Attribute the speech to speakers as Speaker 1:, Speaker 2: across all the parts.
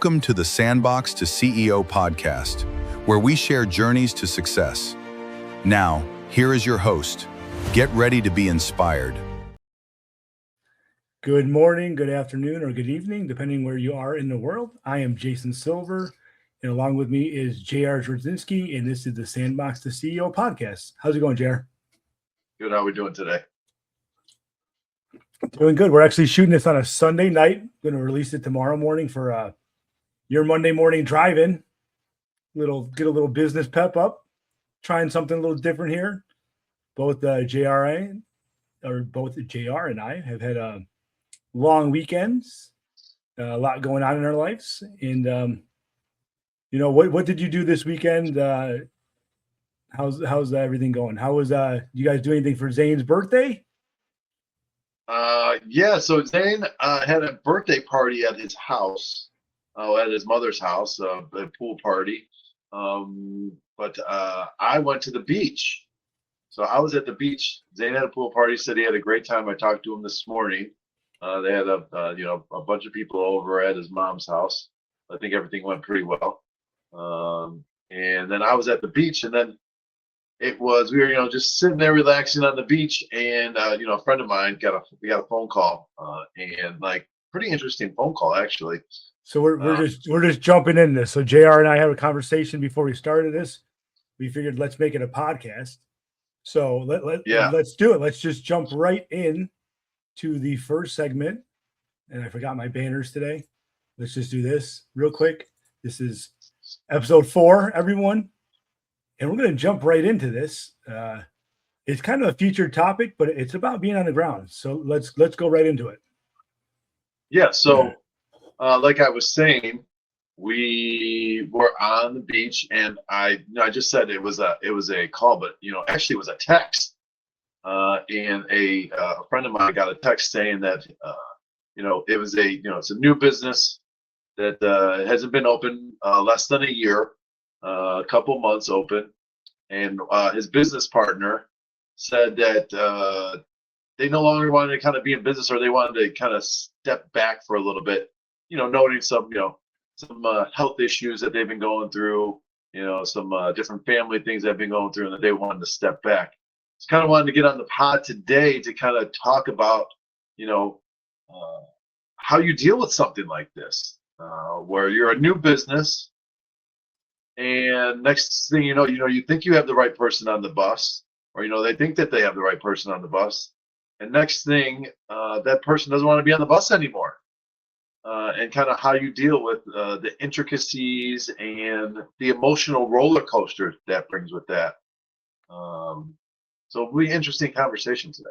Speaker 1: Welcome to the Sandbox to CEO podcast, where we share journeys to success. Now, here is your host. Get ready to be inspired.
Speaker 2: Good morning, good afternoon, or good evening, depending where you are in the world. I am Jason Silver, and along with me is J.R. Drzynski, and this is the Sandbox to CEO podcast. How's it going, J.R.?
Speaker 3: Good. How are we doing today?
Speaker 2: Doing good. We're actually shooting this on a Sunday night. Going to release it tomorrow morning for your Monday morning drive-in. Get a little business pep up. Trying something a little different here. Both JR and I have had long weekends. A lot going on in our lives. And what did you do this weekend? How's everything going? How was you guys do anything for Zane's birthday?
Speaker 3: Yeah. So Zane had a birthday party at his house. At his mother's house, a pool party. But I went to the beach. So I was at the beach. Zane had a pool party, said he had a great time. I talked to him this morning. They had a bunch of people over at his mom's house. I think everything went pretty well. And then I was at the beach, and then we were just sitting there relaxing on the beach, and a friend of mine we got a phone call, and pretty interesting phone call actually.
Speaker 2: So we're just jumping in this. So JR and I had a conversation before we started this. We figured let's make it a podcast. So let's do it. Let's just jump right in to the first segment. And I forgot my banners today. Let's just do this real quick. This is episode 4, everyone. And we're going to jump right into this. It's kind of a featured topic, but it's about being on the ground. So let's go right into it.
Speaker 3: Yeah. So like I was saying, we were on the beach, and I just said it was a call, but actually it was a text. And a friend of mine got a text saying that it was it's a new business that hasn't been open less than a year, a couple months open, and his business partner said that they no longer wanted to kind of be in business, or they wanted to kind of step back for a little bit, noting some health issues that they've been going through, some different family things they've been going through, and that they wanted to step back. Just kind of wanted to get on the pod today to kind of talk about, how you deal with something like this, where you're a new business, and next thing you think you have the right person on the bus, or they think that they have the right person on the bus, and next thing that person doesn't want to be on the bus anymore. And kind of how you deal with the intricacies and the emotional roller coaster that brings with that. So it'll be an interesting conversation today.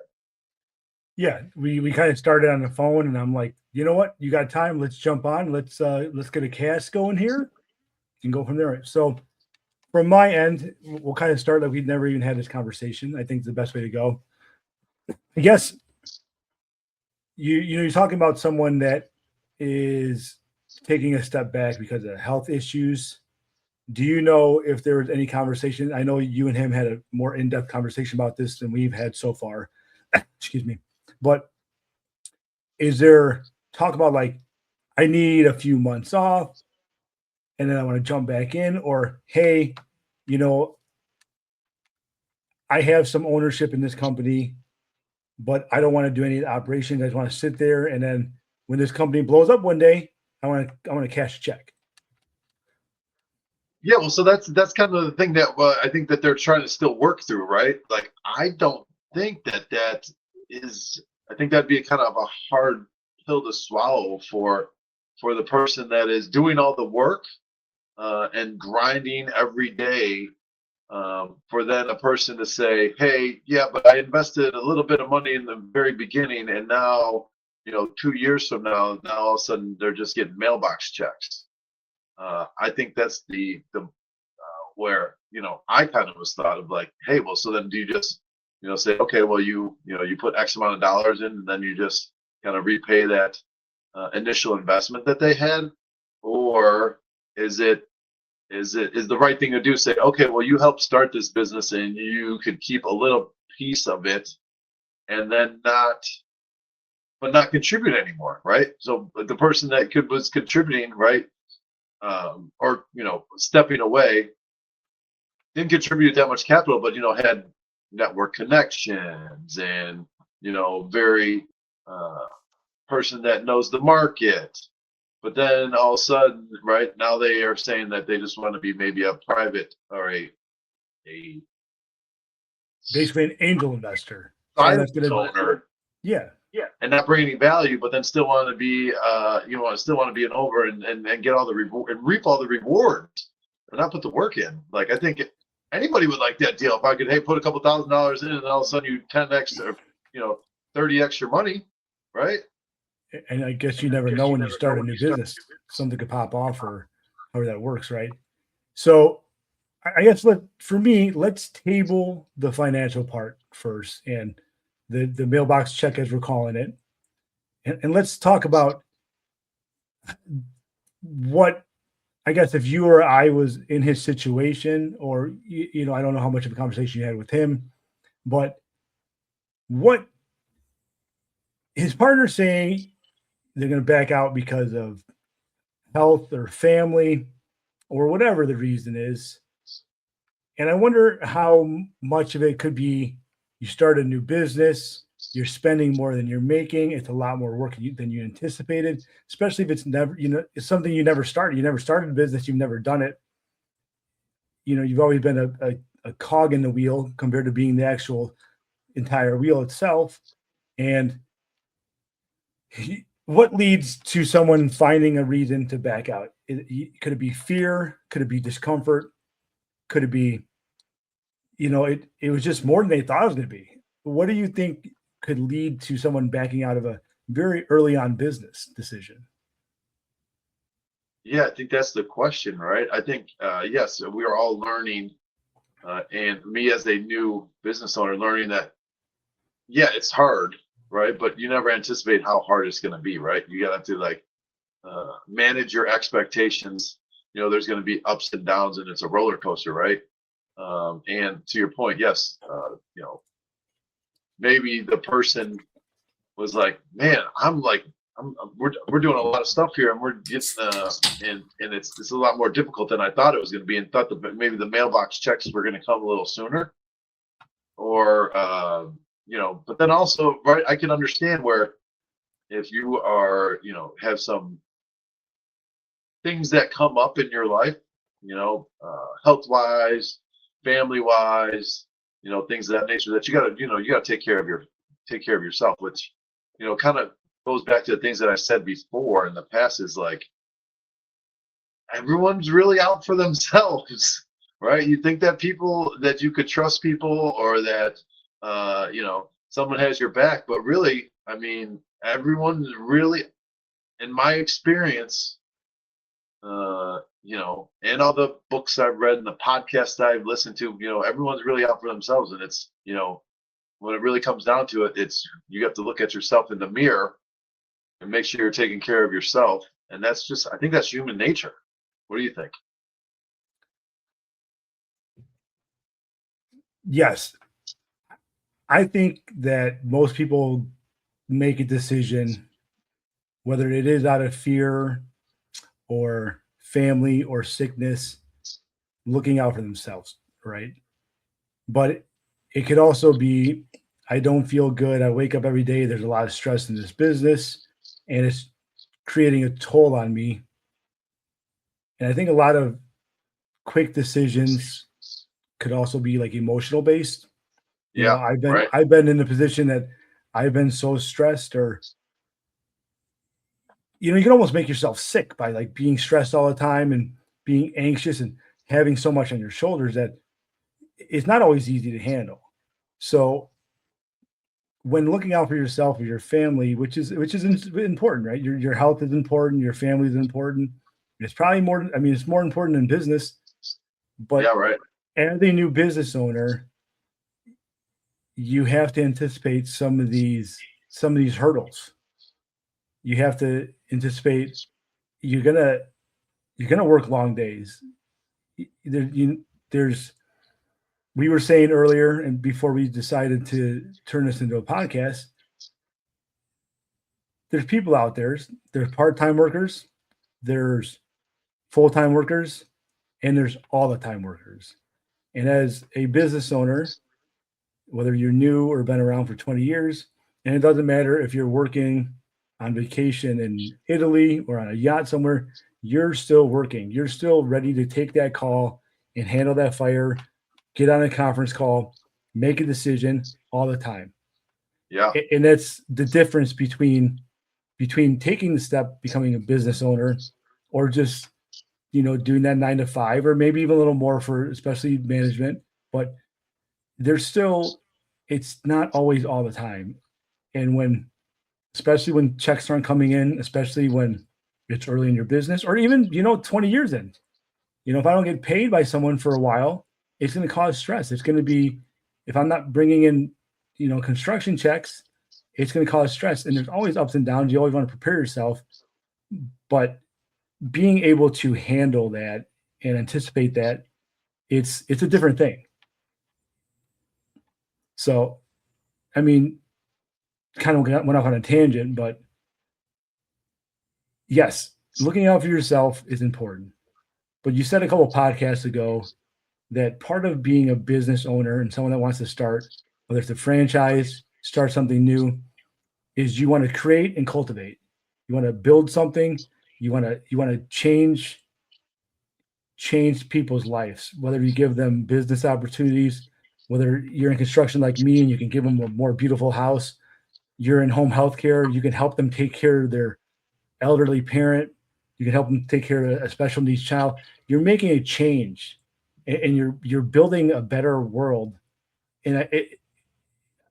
Speaker 2: Yeah, we kind of started on the phone, and I'm like, you know what? You got time? Let's jump on. Let's get a cast going here and go from there. So from my end, we'll kind of start like we've never even had this conversation. I think it's the best way to go. I guess you're talking about someone that is taking a step back because of health issues. Do you know if there was any conversation? I know you and him had a more in-depth conversation about this than we've had so far. Excuse me. But is there talk about I need a few months off and then I want to jump back in, or, hey, I have some ownership in this company, but I don't want to do any operations. I just want to sit there, and then when this company blows up one day, I want to cash a check.
Speaker 3: Yeah, well, so that's kind of the thing that I think that they're trying to still work through, right? I don't think that is. I think that'd be a kind of a hard pill to swallow for the person that is doing all the work and grinding every day. For then a person to say, hey, yeah, but I invested a little bit of money in the very beginning, and now 2 years from now all of a sudden they're just getting mailbox checks. I think that's the where I kind of was thought of hey, well, so then do you just say, okay, well, you put X amount of dollars in, and then you just kind of repay that initial investment that they had, or is the right thing to do say, okay, well, you helped start this business and you could keep a little piece of it, and then not contribute anymore, right? So the person that was contributing, right, or stepping away, didn't contribute that much capital, but had network connections and very person that knows the market. But then all of a sudden, right now they are saying that they just want to be maybe a private or a
Speaker 2: basically an angel investor.
Speaker 3: silent owner.
Speaker 2: Yeah.
Speaker 3: And not bring any value, but then still want to be, still want to be an over and get all the reward and reap all the rewards, and not put the work in. Like, I think anybody would like that deal. If I could, hey, put a couple $1,000s in, and all of a sudden you 10x or 30x your money, right?
Speaker 2: And I guess you never know when you start a new business, something could pop off, or however that works, right? So I guess let's table the financial part first, and the mailbox check, as we're calling it, and let's talk about what, I guess, if you or I was in his situation, or I don't know how much of a conversation you had with him, but what his partner's saying they're going to back out because of health or family or whatever the reason is. And I wonder how much of it could be you start a new business, you're spending more than you're making. It's a lot more work than you anticipated, especially if it's never, it's something you never started. You never started a business. You've never done it. You've always been a cog in the wheel compared to being the actual entire wheel itself. And what leads to someone finding a reason to back out? Could it be fear? Could it be discomfort? Could it be, it was just more than they thought it was going to be? What do you think could lead to someone backing out of a very early on business decision?
Speaker 3: Yeah, I think that's the question, right? I think, yes, we are all learning, and me as a new business owner, learning that, yeah, it's hard, right? But you never anticipate how hard it's going to be, right? You got to manage your expectations. There's going to be ups and downs, and it's a roller coaster, right? And to your point, yes, maybe the person was like, man, we're doing a lot of stuff here, and we're getting and it's a lot more difficult than I thought it was going to be, and thought that maybe the mailbox checks were going to come a little sooner, or but then also, right, I can understand where if you are have some things that come up in your life, health wise, family wise, things of that nature, that you got to take care of yourself, which kind of goes back to the things that I said before in the past, is like, everyone's really out for themselves, right? You think that you could trust people, or that someone has your back, but really, I mean, everyone's really, in my experience, and all the books I've read and the podcasts I've listened to, everyone's really out for themselves. And it's, when it really comes down to it, it's, you have to look at yourself in the mirror and make sure you're taking care of yourself. And that's just, I think that's human nature. What do you think?
Speaker 2: Yes. I think that most people make a decision, whether it is out of fear or family or sickness, looking out for themselves, right? But it could also be, I don't feel good. I wake up every day, there's a lot of stress in this business, and it's creating a toll on me. And I think a lot of quick decisions could also be like emotional based.
Speaker 3: Yeah,
Speaker 2: I've been in the position that I've been so stressed, or you can almost make yourself sick by like being stressed all the time and being anxious and having so much on your shoulders that it's not always easy to handle. So when looking out for yourself or your family, which is important, right? Your health is important, your family is important. It's probably more, I mean, it's more important than business, but
Speaker 3: yeah, right.
Speaker 2: As a new business owner, you have to anticipate some of these hurdles. You have to anticipate you're gonna work long days. We were saying earlier, and before we decided to turn this into a podcast, there's people out there. There's part-time workers. There's full-time workers and there's all the time workers. And as a business owner, whether you're new or been around for 20 years, and it doesn't matter if you're working on vacation in Italy or on a yacht somewhere, you're still working. You're still ready to take that call and handle that fire, get on a conference call, make a decision all the time.
Speaker 3: Yeah.
Speaker 2: And that's the difference between taking the step, becoming a business owner, or just, doing that 9 to 5, or maybe even a little more for especially management, but it's not always all the time. And especially when checks aren't coming in, especially when it's early in your business, or even, 20 years in, if I don't get paid by someone for a while, it's going to cause stress. It's going to be, if I'm not bringing in, construction checks, it's going to cause stress. And there's always ups and downs. You always want to prepare yourself, but being able to handle that and anticipate that, it's a different thing. So, I mean, kind of went off on a tangent, but yes, looking out for yourself is important. But you said a couple of podcasts ago that part of being a business owner and someone that wants to start, whether it's a franchise, start something new, is you want to create and cultivate. You want to build something. You want to change people's lives, whether you give them business opportunities, whether you're in construction like me and you can give them a more beautiful house. You're in home healthcare. You can help them take care of their elderly parent. You can help them take care of a special needs child. You're making a change, and you're building a better world. And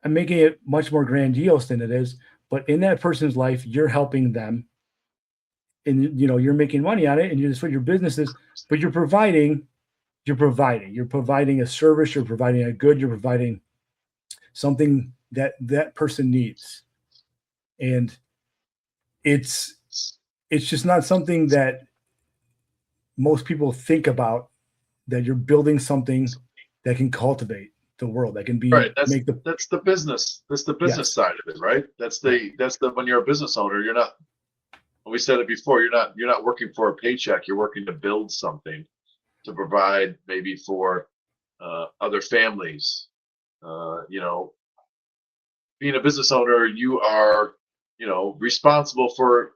Speaker 2: I'm making it much more grandiose than it is. But in that person's life, you're helping them, and you're making money on it, and that's what your business is. But you're providing a service. You're providing a good. You're providing something that person needs, and it's just not something that most people think about, that you're building something that can cultivate the world, that can be
Speaker 3: right. That's the business. That's the business side of it, right? That's the when you're a business owner, you're not. We said it before. You're not working for a paycheck. You're working to build something, to provide maybe for other families. Being a business owner, you are responsible for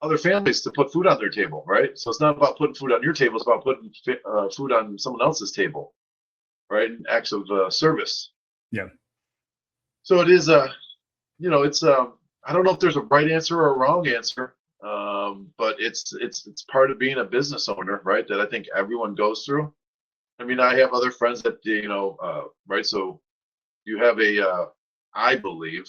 Speaker 3: other families to put food on their table, right? So it's not about putting food on your table; it's about putting food on someone else's table, right? Acts of service.
Speaker 2: Yeah.
Speaker 3: So it is it's I don't know if there's a right answer or a wrong answer, but it's part of being a business owner, right? That I think everyone goes through. I mean, I have other friends that right. So you have I believe,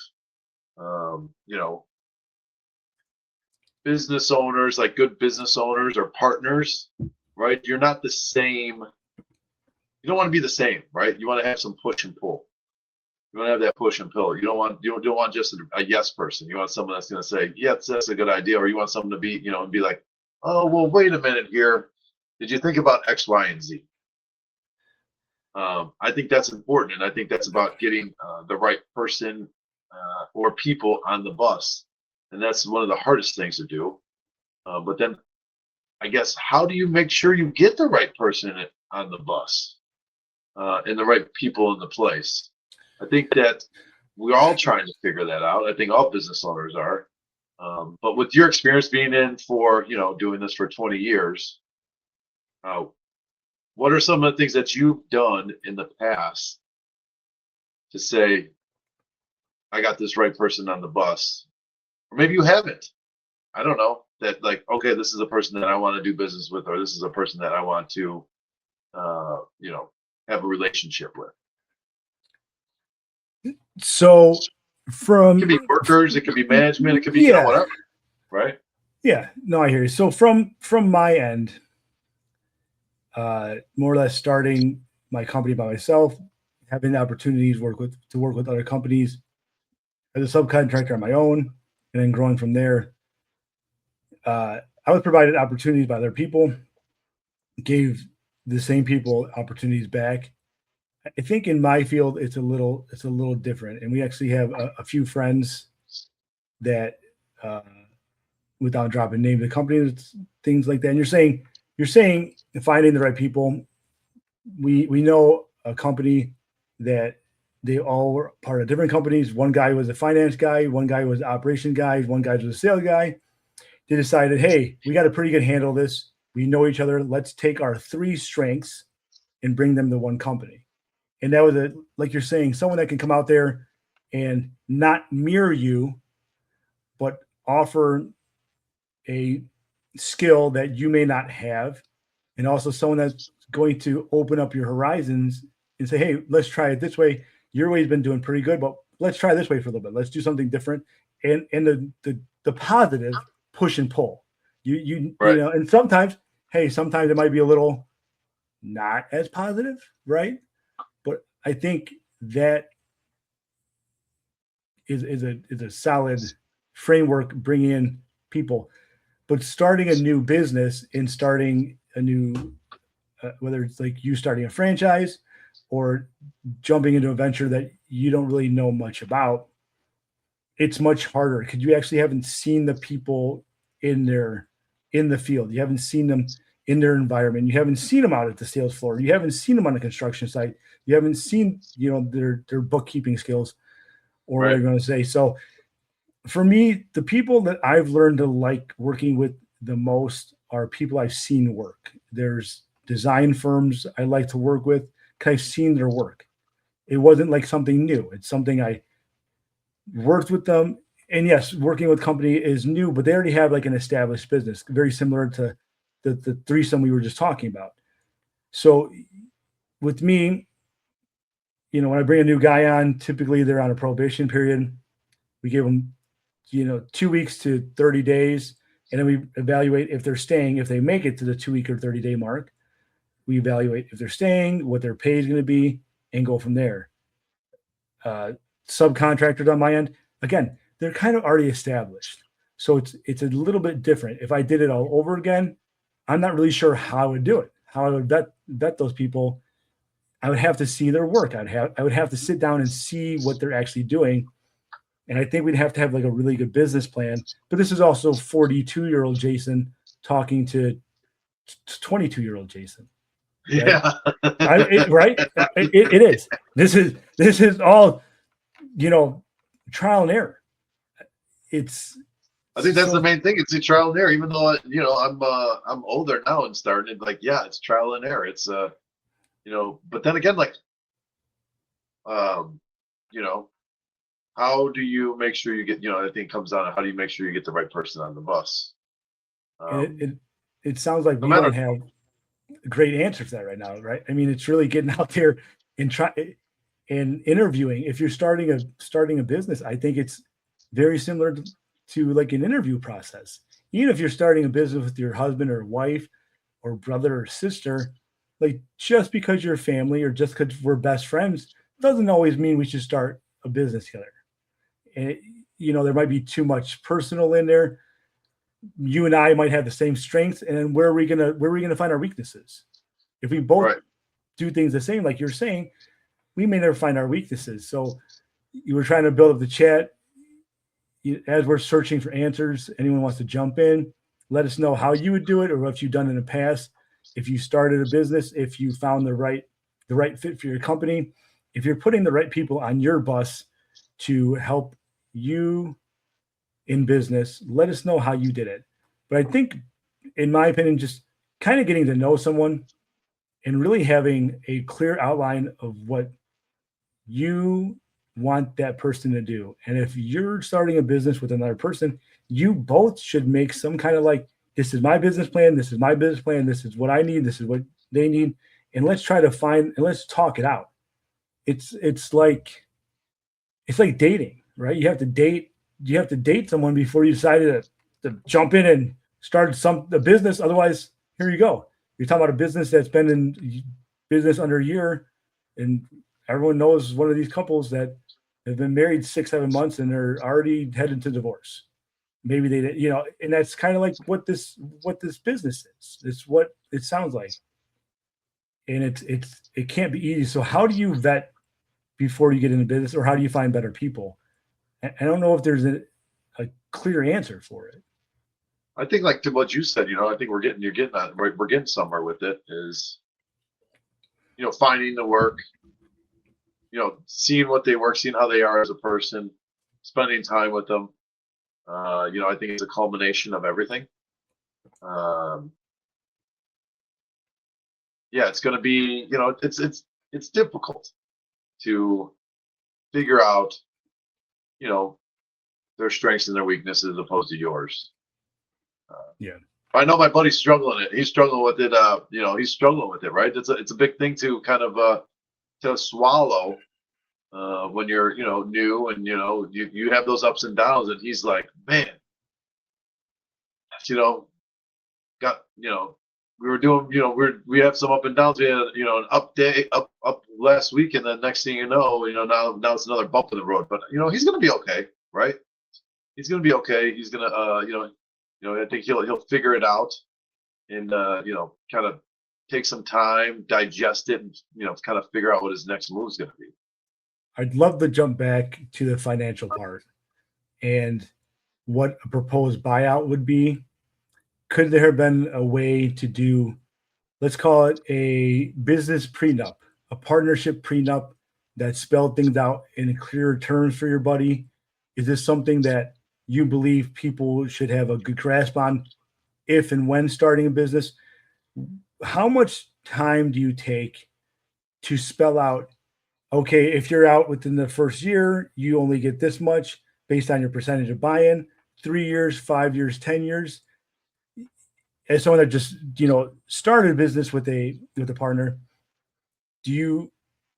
Speaker 3: business owners, like good business owners or partners, right? You're not the same. You don't want to be the same, right? You want to have some push and pull. You want to have that push and pull. You don't want just a yes person. You want someone that's going to say, yes, that's a good idea. Or you want someone to be, and be like, oh, well, wait a minute here. Did you think about X, Y, and Z? I think that's important. And I think that's about getting the right person or people on the bus. And that's one of the hardest things to do. But then I guess, how do you make sure you get the right person on the bus and the right people in the place? I think that we're all trying to figure that out. I think all business owners are. But with your experience being in for, doing this for 20 years, what are some of the things that you've done in the past to say, I got this right person on the bus? Or maybe you haven't. I don't know. That like, okay, this is a person that I want to do business with, or this is a person that I want to, have a relationship with.
Speaker 2: So
Speaker 3: it could be workers, it could be management, it could be whatever, right?
Speaker 2: Yeah, no, I hear you. So from my end, more or less starting my company by myself, having the opportunities to work with other companies as a subcontractor on my own, and then growing from there. I was provided opportunities by other people, gave the same people opportunities back. I think in my field, it's a little different. And we actually have a few friends that, without dropping name of the company, things like that. And you're saying you're saying finding the right people. We know a company that they all were part of different companies. One guy was a finance guy, one guy was an operation guy, one guy was a sales guy. They decided, hey, we got a pretty good handle of this. We know each other. Let's take our 3 strengths and bring them to one company. And that was like you're saying, someone that can come out there and not mirror you, but offer a skill that you may not have. And also someone that's going to open up your horizons and say, hey, let's try it this way. Your way's been doing pretty good, but let's try this way for a little bit. Let's do something different. And the positive push and pull. You know, and sometimes it might be a little not as positive, right? But I think that is a solid framework bringing in people. But starting a new business and starting a new, whether it's like you starting a franchise or jumping into a venture that you don't really know much about, it's much harder because you actually haven't seen the people in the field. You haven't seen them in their environment. You haven't seen them out at the sales floor. You haven't seen them on the construction site. You haven't seen, their bookkeeping skills or what you're going to say. So for me, the people that I've learned to like working with the most are people I've seen work. There's design firms I like to work with because I've seen their work. It wasn't like something new. It's something I worked with them. And yes, working with company is new, but they already have like an established business, very similar to the threesome we were just talking about. So with me, when I bring a new guy on, typically they're on a probation period. We give them, 2 weeks to 30 days. And then we evaluate if they're staying, if they make it to the 2 week or 30-day mark. We evaluate if they're staying, what their pay is going to be, and go from there. Subcontractors on my end, again, they're kind of already established. So it's a little bit different. If I did it all over again, I'm not really sure how I would do it, how I would vet those people. I would have to see their work. I would have to sit down and see what they're actually doing. And I think we'd have to have like a really good business plan. But this is also 42-year-old Jason talking to 22-year-old Jason. Right?
Speaker 3: Yeah.
Speaker 2: Right? It is. This is all, trial and error.
Speaker 3: I think that's the main thing. It's a trial and error. Even though I'm older now and starting, like, yeah, it's trial and error. It's but then again, like, how do you make sure you get, I think it comes down to how do you make sure you get the right person on the bus?
Speaker 2: It sounds like we don't have great answers to that right now, right? I mean, it's really getting out there and interviewing. If you're starting a business, I think it's very similar to like an interview process. Even if you're starting a business with your husband or wife or brother or sister, like just because you're family or just because we're best friends doesn't always mean we should start a business together. And there might be too much personal in there. You and I might have the same strengths, and then where are we gonna find our weaknesses? If we both do things the same, like you're saying, we may never find our weaknesses. So you were trying to build up the chat. As we're searching for answers, anyone wants to jump in, let us know how you would do it or what you've done in the past. If you started a business, if you found the right fit for your company, if you're putting the right people on your bus to help you in business, let us know how you did it. But I think, in my opinion, just kind of getting to know someone and really having a clear outline of what you want that person to do. And if you're starting a business with another person, you both should make some kind of like, this is my business plan. This is my business plan. This is what I need. This is what they need. And let's try to find, and let's talk it out. It's like dating, right? You have to date someone before you decide to jump in and start a business. Otherwise, here you go. You're talking about a business that's been in business under a year, and everyone knows one of these couples that have been married 6-7 months and they're already headed to divorce. Maybe they, and that's kind of like what this business is. It's what it sounds like, and it can't be easy. So how do you vet before you get into business, or how do you find better people? I don't know if there's a clear answer for it.
Speaker 3: I think like to what you said, I think we're getting somewhere with it is, finding the work, seeing what they work, seeing how they are as a person, spending time with them. I think it's a culmination of everything. Yeah, it's going to be, it's difficult to figure out, their strengths and their weaknesses as opposed to yours.
Speaker 2: Yeah.
Speaker 3: I know my buddy's struggling it. He's struggling with it. He's struggling with it, right? It's a big thing to kind of to swallow when you're new, and you have those ups and downs, and he's like, man, got we were doing we have some up and downs. We had an up day up last week, and then next thing now it's another bump in the road. But he's gonna be okay, right? He's gonna be okay. He's gonna I think he'll figure it out, and kind of take some time, digest it, and kind of figure out what his next move is gonna be.
Speaker 2: I'd love to jump back to the financial part and what a proposed buyout would be. Could there have been a way to do, let's call it a business prenup, a partnership prenup that spelled things out in clearer terms for your buddy? Is this something that you believe people should have a good grasp on if and when starting a business? How much time do you take to spell out, okay, if you're out within the first year, you only get this much based on your percentage of buy-in, 3 years, 5 years, 10 years? As someone that just, started a business with a partner, do you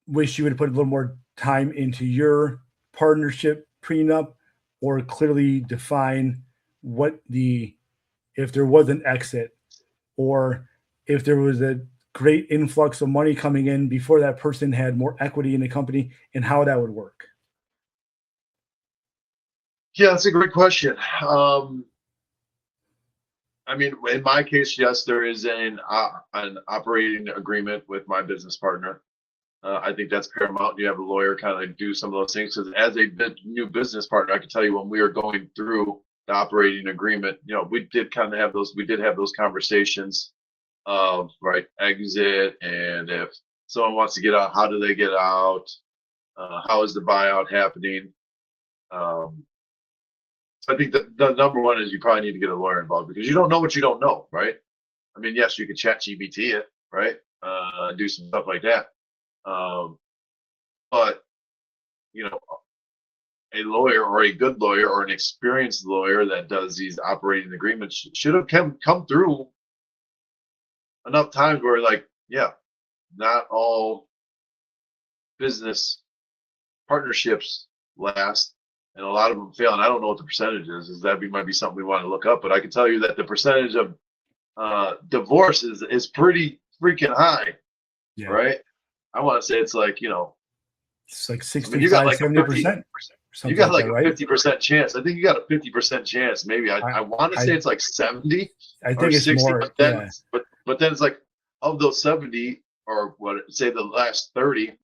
Speaker 2: wish you would have put a little more time into your partnership prenup, or clearly define if there was an exit, or if there was a great influx of money coming in before that person had more equity in the company, and how that would work?
Speaker 3: Yeah, that's a great question. I mean, in my case, yes, there is an operating agreement with my business partner. I think that's paramount. You have a lawyer kind of do some of those things. Because as a new business partner, I can tell you when we were going through the operating agreement, we did kind of have those. We did have those conversations of exit, and if someone wants to get out, how do they get out? How is the buyout happening? I think that the number one is you probably need to get a lawyer involved, because you don't know what you don't know, right? I mean, yes, you could chat GBT it, right? Do some stuff like that. But a lawyer, or a good lawyer, or an experienced lawyer that does these operating agreements should have come through enough times where, not all business partnerships last, and a lot of them fail. And I don't know what the percentage is. Might be something we want to look up. But I can tell you that the percentage of divorce is pretty freaking high, right? I want to say it's like,
Speaker 2: it's like 65-70%.
Speaker 3: You got like a 50% chance. I think you got a 50% chance. Maybe I want to say it's like 70.
Speaker 2: I think it's 60, more.
Speaker 3: But then it's like, of those 70, or say the last 30,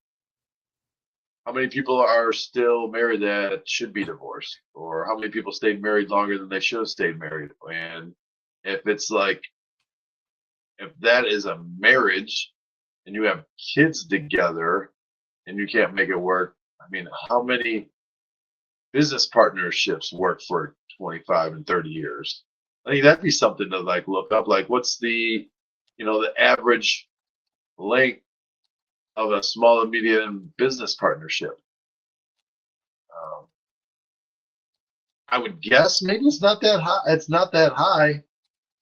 Speaker 3: how many people are still married that should be divorced? Or how many people stayed married longer than they should have stayed married? And if that is a marriage and you have kids together and you can't make it work, I mean, how many business partnerships work for 25 and 30 years? I think that'd be something to look up. What's the average length of a small and medium business partnership? I would guess maybe it's not that high. It's not that high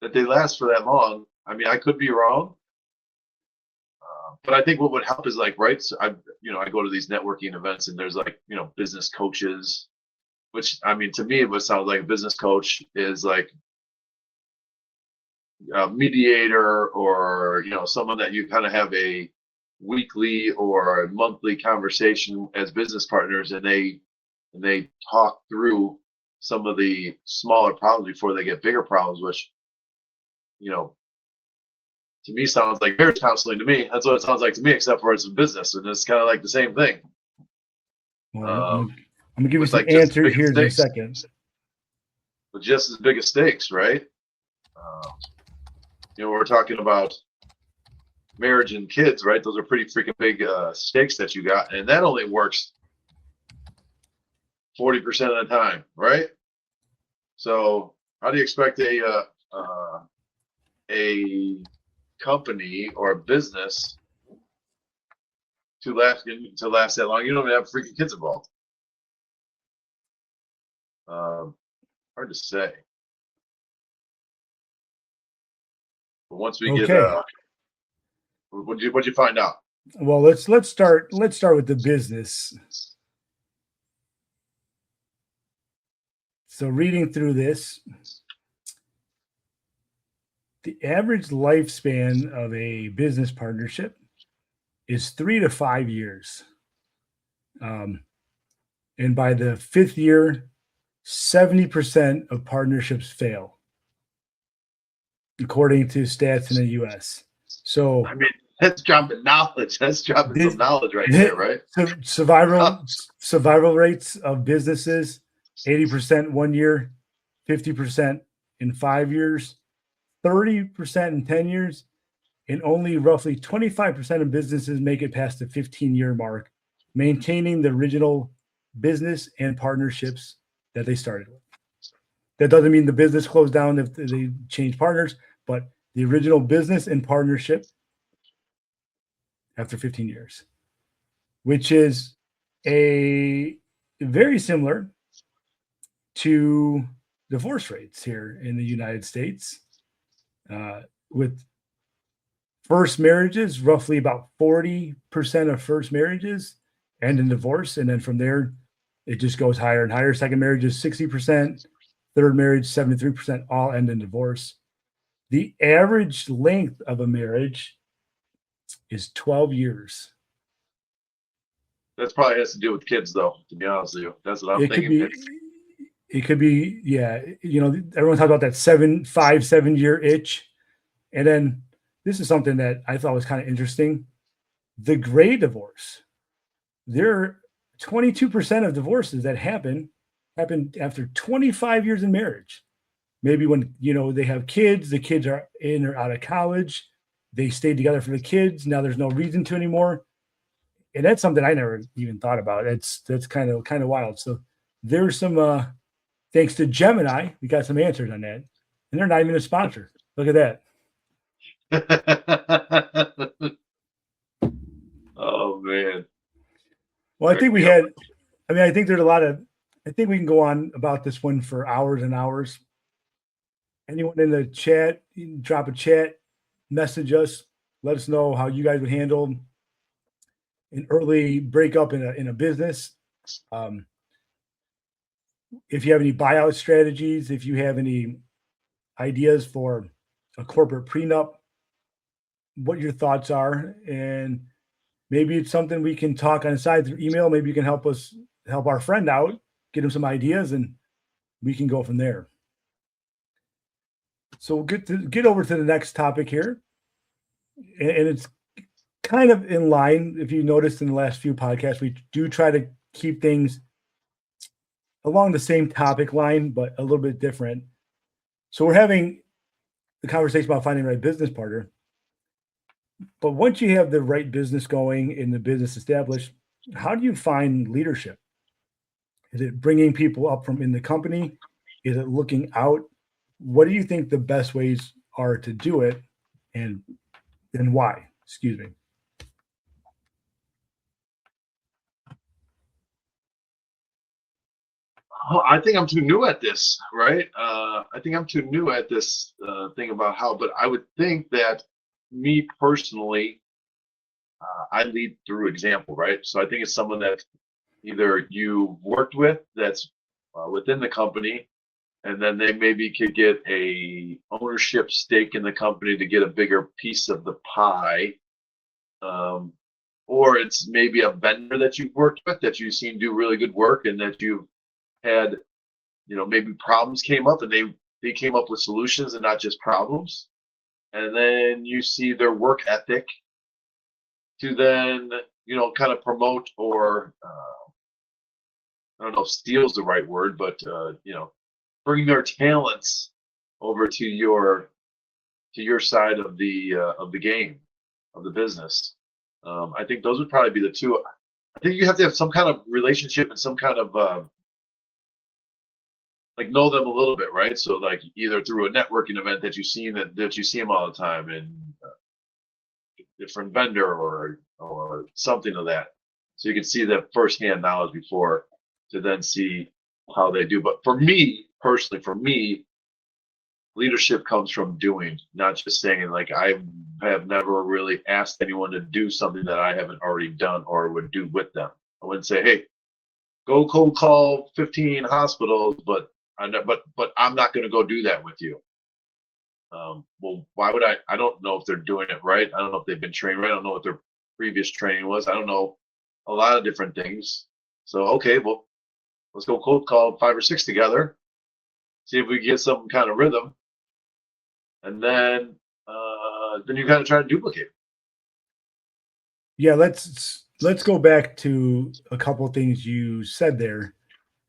Speaker 3: that they last for that long. I mean, I could be wrong, but I think what would help is so I go to these networking events, and there's business coaches, which, I mean, to me it would sound like a business coach is like a mediator, or someone that you kind of have a weekly or monthly conversation as business partners, and they talk through some of the smaller problems before they get bigger problems, which to me sounds like marriage counseling. To me, that's what it sounds like to me, except for it's a business, and it's kind of like the same thing.
Speaker 2: Well, I'm gonna give you some answer here in a second.
Speaker 3: But just as big as stakes, right? we're talking about marriage and kids, right? Those are pretty freaking big stakes that you got, and that only works 40% of the time, right? So how do you expect a company or a business to last that long? You don't even have freaking kids involved. Hard to say. But once we get, what'd you find out?
Speaker 2: Well, let's start with the business. So reading through this, the average lifespan of a business partnership is 3 to 5 years. And by the 5th year, 70% of partnerships fail, according to stats in the U.S. So,
Speaker 3: I mean, that's dropping knowledge. That's dropping some knowledge right there, right?
Speaker 2: Survival rates of businesses, 80% 1 year, 50% in 5 years, 30% in 10 years, and only roughly 25% of businesses make it past the 15-year mark, maintaining the original business and partnerships that they started with. That doesn't mean the business closed down if they change partners, but the original business and partnership after 15 years, which is a very similar to divorce rates here in the United States. With first marriages, roughly about 40% of first marriages end in divorce. And then from there, it just goes higher and higher. Second marriage is 60%, third marriage, 73%, all end in divorce. The average length of a marriage is 12 years.
Speaker 3: That probably has to do with kids, though, to be honest with you. That's what I'm thinking.
Speaker 2: It could be, yeah. Everyone talks about that 7 year itch. And then this is something that I thought was kind of interesting. The gray divorce. There are 22% of divorces that happen after 25 years in marriage. Maybe when, they have kids, the kids are in or out of college, they stayed together for the kids. Now there's no reason to anymore. And that's something I never even thought about. That's kind of wild. So there's some, thanks to Gemini, we got some answers on that. And they're not even a sponsor. Look at that.
Speaker 3: Oh, man.
Speaker 2: Well, I think I think there's I think we can go on about this one for hours and hours. Anyone in the chat, you can drop a chat, message us, let us know how you guys would handle an early breakup in a business. If you have any buyout strategies, if you have any ideas for a corporate prenup, what your thoughts are, and maybe it's something we can talk on the side through email. Maybe you can help our friend out, get him some ideas, and we can go from there. So we'll get over to the next topic here. And it's kind of in line. If you noticed in the last few podcasts, we do try to keep things along the same topic line, but a little bit different. So we're having the conversation about finding the right business partner. But once you have the right business going and the business established, how do you find leadership? Is it bringing people up from in the company? Is it looking out? What do you think the best ways are to do it, and why? Excuse me.
Speaker 3: Oh, I think I'm too new at this, right? I think I'm too new at this thing about how, but I would think that me personally, I lead through example, right? So I think it's someone that either you worked with that's within the company, and then they maybe could get a ownership stake in the company to get a bigger piece of the pie. Or it's maybe a vendor that you've worked with that you've seen do really good work, and that you've had, maybe problems came up and they came up with solutions and not just problems. And then you see their work ethic to then, kind of promote, or I don't know if steal's the right word, but, bring their talents over to your your side of the game, of the business. I think those would probably be the two. I think you have to have some kind of relationship and some kind of like know them a little bit, right? So like either through a networking event that you see them all the time, and different vendor or something of that, so you can see the firsthand knowledge before to then see how they do. But for me personally, leadership comes from doing, not just saying. Like I have never really asked anyone to do something that I haven't already done or would do with them. I wouldn't say, hey, go cold call 15 hospitals, but I'm not going to go do that with you. Well, why would I? I don't know if they're doing it right. I don't know if they've been trained right. I don't know what their previous training was. I don't know a lot of different things. So, okay, well, let's go cold call 5 or 6 together, see if we get some kind of rhythm, and then you kind of try to duplicate.
Speaker 2: Yeah, let's go back to a couple of things you said there.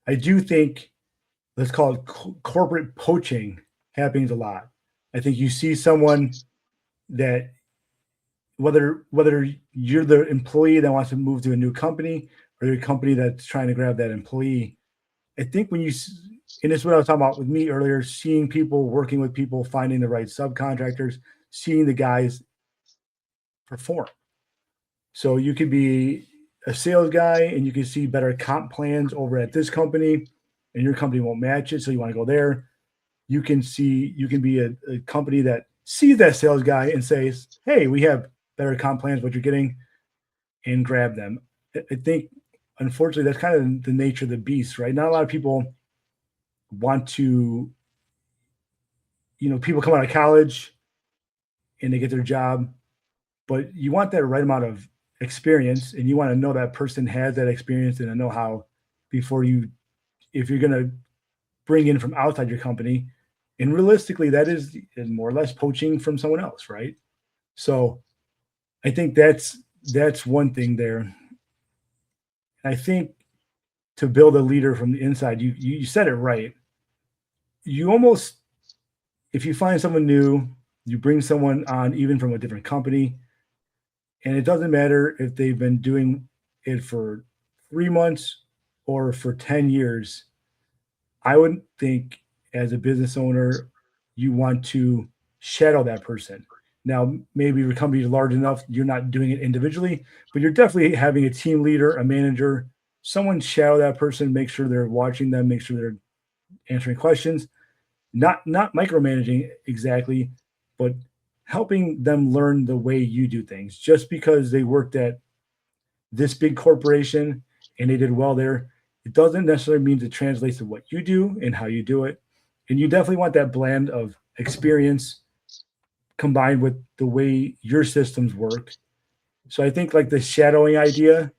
Speaker 2: I do think, let's call it corporate poaching, happens a lot. I think you see someone that, whether you're the employee that wants to move to a new company or the company that's trying to grab that employee. I think when you, and this is what I was talking about with me earlier, seeing people, working with people, finding the right subcontractors, seeing the guys perform. So you could be a sales guy and you can see better comp plans over at this company and your company won't match it, so you want to go there. You can be a company that sees that sales guy and says, hey, we have better comp plans, what you're getting, and grab them. I think, unfortunately, that's kind of the nature of the beast, right? Not a lot of people want to, people come out of college and they get their job, but you want that right amount of experience, and you want to know that person has that experience and a know-how before if you're going to bring in from outside your company. And realistically, that is more or less poaching from someone else, right? So I think that's one thing there. I think to build a leader from the inside, you said it right. You almost, if you find someone new, you bring someone on even from a different company, and it doesn't matter if they've been doing it for 3 months or for 10 years. I would think, as a business owner, you want to shadow that person. Now, maybe your company is large enough, you're not doing it individually, but you're definitely having a team leader, a manager, someone shadow that person, make sure they're watching them, make sure they're answering questions, not micromanaging exactly, but helping them learn the way you do things. Just because they worked at this big corporation and they did well there, it doesn't necessarily mean it translates to what you do and how you do it. And you definitely want that blend of experience combined with the way your systems work. So I think like the shadowing idea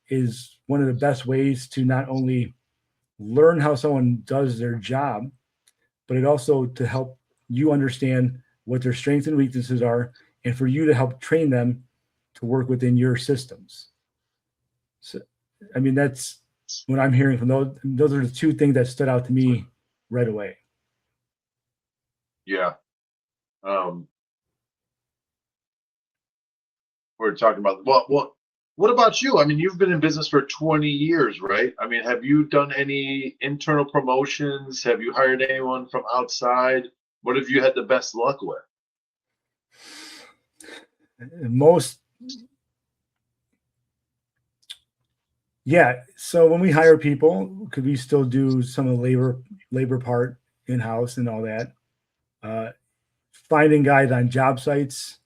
Speaker 2: is one of the best ways to not only learn how someone does their job, but it also to help you understand what their strengths and weaknesses are, and for you to help train them to work within your systems. So, I mean, that's what I'm hearing from those. Those are the two things that stood out to me right away.
Speaker 3: Yeah. We're talking about, what about you? I mean, you've been in business for 20 years, right? I mean, have you done any internal promotions? Have you hired anyone from outside? What have you had the best luck with?
Speaker 2: Yeah. So when we hire people, could we still do some of the labor part in-house and all that? Finding guys on job sites,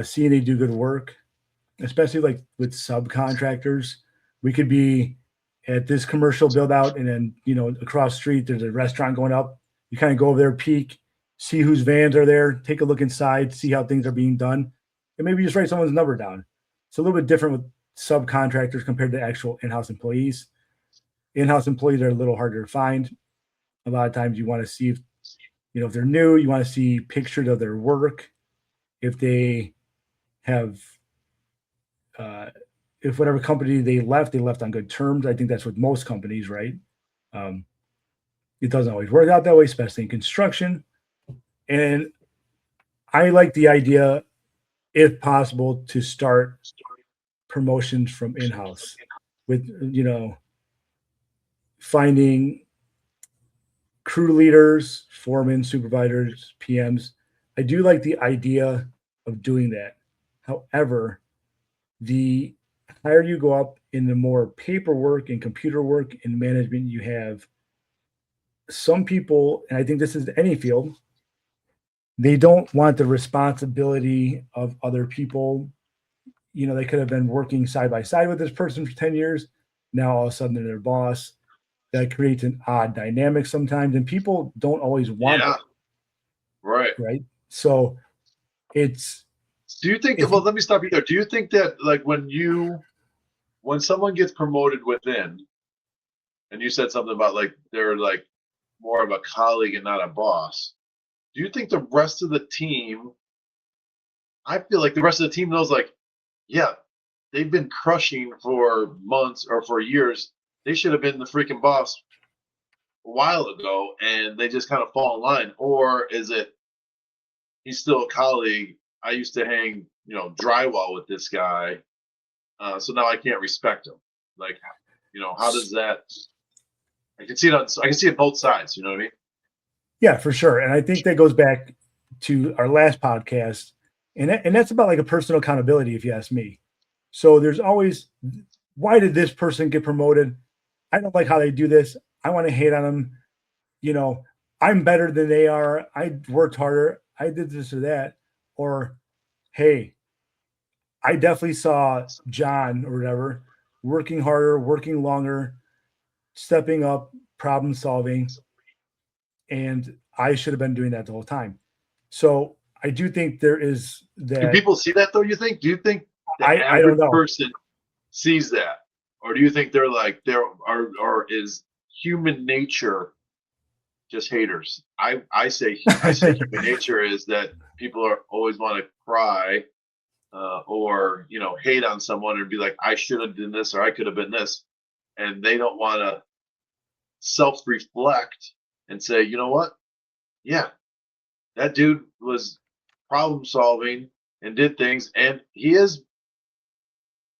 Speaker 2: seeing they do good work, especially like with subcontractors. We could be at this commercial build out, and then, across the street, there's a restaurant going up. You kind of go over there, peek, see whose vans are there, take a look inside, see how things are being done, and maybe just write someone's number down. It's a little bit different with subcontractors compared to actual in-house employees. In-house employees are a little harder to find. A lot of times you want to see if they're new, you want to see pictures of their work. If they have, if whatever company they left on good terms. I think that's with most companies, right? It doesn't always work out that way, especially in construction. And I like the idea, if possible, to start promotions from in-house with, finding crew leaders, foremen, supervisors, PMs. I do like the idea of doing that. However, the higher you go up in the more paperwork and computer work and management you have, some people, and I think this is any field, they don't want the responsibility of other people. They could have been working side by side with this person for 10 years. Now all of a sudden they're their boss. That creates an odd dynamic sometimes, and people don't always want it. Right. So it's.
Speaker 3: Do you think? Well, let me stop you there. Do you think that, like, when someone gets promoted within, and you said something about like they're like more of a colleague and not a boss, do you think the rest of the team? I feel like the rest of the team knows, like, yeah, they've been crushing for months or for years. They should have been the freaking boss a while ago, and they just kind of fall in line. Or is it, he's still a colleague? I used to hang, drywall with this guy, so now I can't respect him. Like, how does that? I can see it both sides. You know what I mean?
Speaker 2: Yeah, for sure. And I think that goes back to our last podcast, and that's about like a personal accountability, if you ask me. So there's always, why did this person get promoted? I don't like how they do this. I want to hate on them. I'm better than they are. I worked harder. I did this or that. Or, hey, I definitely saw John or whatever working harder, working longer, stepping up, problem solving. And I should have been doing that the whole time. So I do think there is that.
Speaker 3: Do people see that though? Do you think the
Speaker 2: I don't know.
Speaker 3: person sees that? Or do you think they're like, or is human nature just haters? I say human nature is that people always want to cry, or hate on someone and be like, I should have done this or I could have been this, and they don't want to self-reflect and say, you know what? Yeah, that dude was problem solving and did things, and he is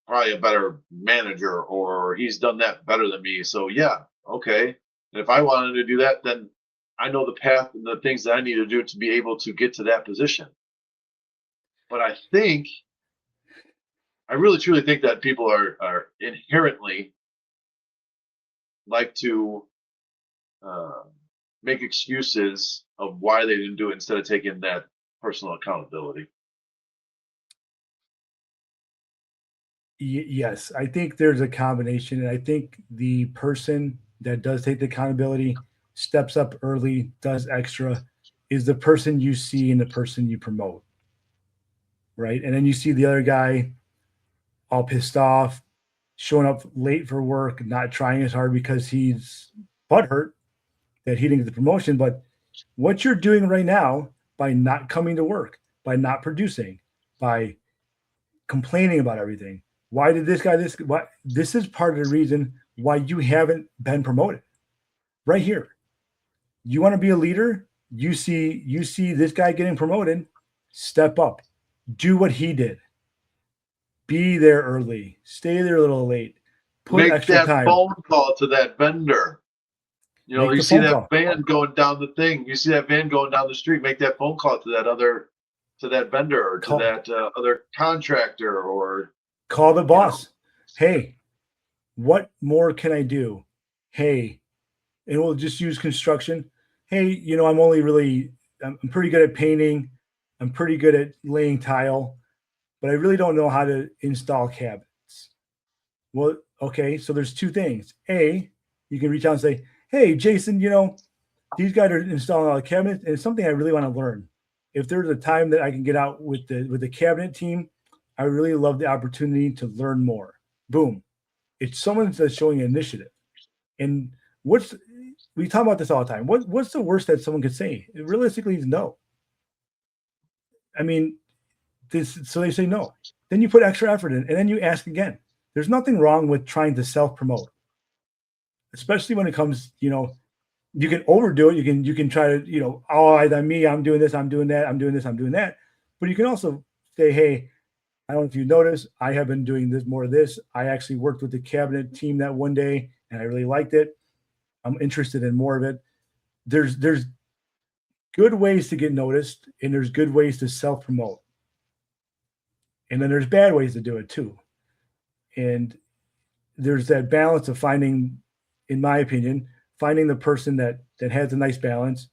Speaker 3: probably a better manager, or he's done that better than me. So yeah, okay. And if I wanted to do that, then I know the path and the things that I need to do to be able to get to that position. But I really truly think that people are inherently like to make excuses of why they didn't do it instead of taking that personal accountability.
Speaker 2: Yes, I think there's a combination, and I think the person that does take the accountability, steps up early, does extra, is the person you see and the person you promote, right? And then you see the other guy all pissed off, showing up late for work, not trying as hard because he's butthurt that he didn't get the promotion. But what you're doing right now by not coming to work, by not producing, by complaining about everything. Why did this guy this? What? This is part of the reason why you haven't been promoted. Right here, you want to be a leader. You see this guy getting promoted. Step up, do what he did. Be there early. Stay there a little late. Put
Speaker 3: Make
Speaker 2: extra
Speaker 3: that
Speaker 2: time.
Speaker 3: phone call to that vendor. You see that van going down the thing. You see that van going down the street. Make that phone call to that vendor, or to that other contractor, or
Speaker 2: call the boss. Hey, what more can I do? Hey, and we'll just use construction. Hey, I'm pretty good at painting. I'm pretty good at laying tile, but I really don't know how to install cabinets. Well, okay, so there's two things. A, you can reach out and say, hey, Jason, these guys are installing all the cabinets, and it's something I really want to learn. If there's a time that I can get out with the cabinet team, I really love the opportunity to learn more. Boom. It's someone that's showing initiative. And we talk about this all the time. What's the worst that someone could say? Realistically, is no. I mean, so they say no. Then you put extra effort in, and then you ask again. There's nothing wrong with trying to self-promote, especially when it comes, you can overdo it. You can try to, I'm me, I'm doing this, I'm doing that, I'm doing this, I'm doing that. But you can also say, hey, I don't know if you noticed, I have been doing this more of this. I actually worked with the cabinet team that one day and I really liked it. I'm interested in more of it. There's good ways to get noticed and there's good ways to self-promote. And then there's bad ways to do it too. And there's that balance of finding, in my opinion, finding the person that has a nice balance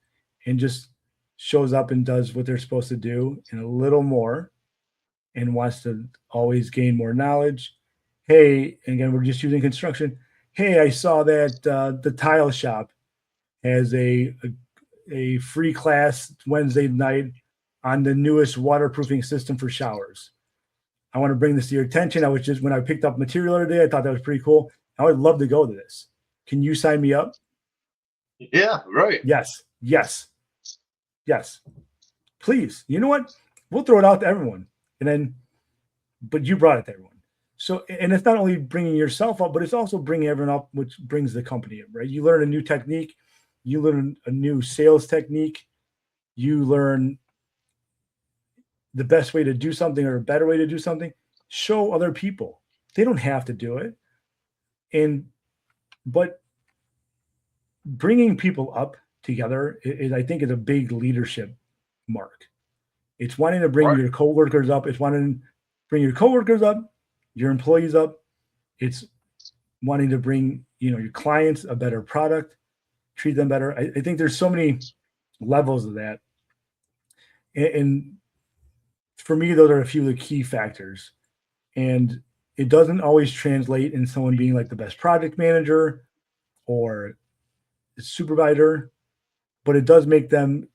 Speaker 2: and just shows up and does what they're supposed to do and a little more and wants to always gain more knowledge. Hey, and again, we're just using construction. Hey, I saw that the tile shop has a free class Wednesday night on the newest waterproofing system for showers. I want to bring this to your attention. I was just, when I picked up material the other day, I thought that was pretty cool. I would love to go to this. Can you sign me up?
Speaker 3: Yeah, right.
Speaker 2: Yes. Please. You know what? We'll throw it out to everyone. And then, but you brought it to everyone. So, and it's not only bringing yourself up, but it's also bringing everyone up, which brings the company up, right? You learn a new technique. You learn a new sales technique. You learn the best way to do something or a better way to do something. Show other people. They don't have to do it. But bringing people up together is, I think, is a big leadership mark. It's wanting to bring your coworkers up. It's wanting to bring your coworkers up, your employees up. It's wanting to bring, your clients a better product, treat them better. I think there's so many levels of that. And for me, those are a few of the key factors. And it doesn't always translate in someone being like the best project manager or supervisor, but it does make them,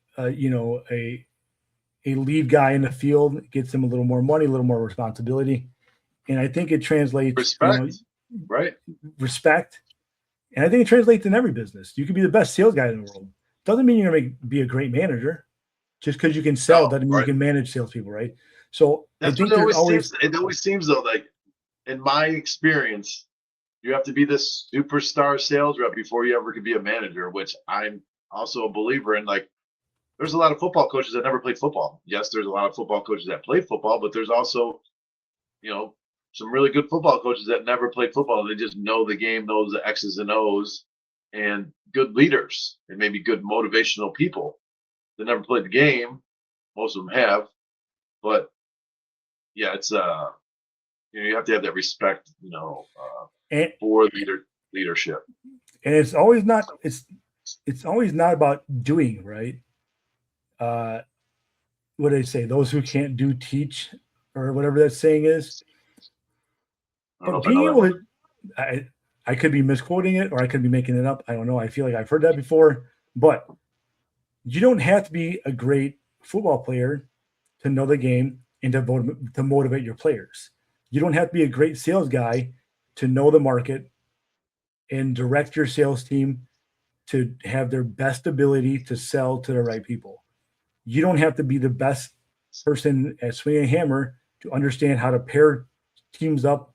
Speaker 2: a lead guy in the field, gets them a little more money, a little more responsibility. And I think it translates respect. And I think it translates in every business. You can be the best sales guy in the world. Doesn't mean you're going to be a great manager. Just because you can sell doesn't mean you can manage salespeople, right? So
Speaker 3: that's what it always seems though, like in my experience, you have to be this superstar sales rep before you ever can be a manager, which I'm also a believer in. Like, there's a lot of football coaches that never played football. Yes, there's a lot of football coaches that play football, but there's also, some really good football coaches that never played football. They just know the game, knows the X's and O's, and good leaders and maybe good motivational people that never played the game. Most of them have, but yeah, it's you have to have that respect, for leadership.
Speaker 2: And it's always not about doing, right? What do they say? Those who can't do teach, or whatever that saying is. But being able to, I could be misquoting it or I could be making it up. I don't know. I feel like I've heard that before, but you don't have to be a great football player to know the game and to motivate your players. You don't have to be a great sales guy to know the market and direct your sales team to have their best ability to sell to the right people. You don't have to be the best person at swinging a hammer to understand how to pair teams up,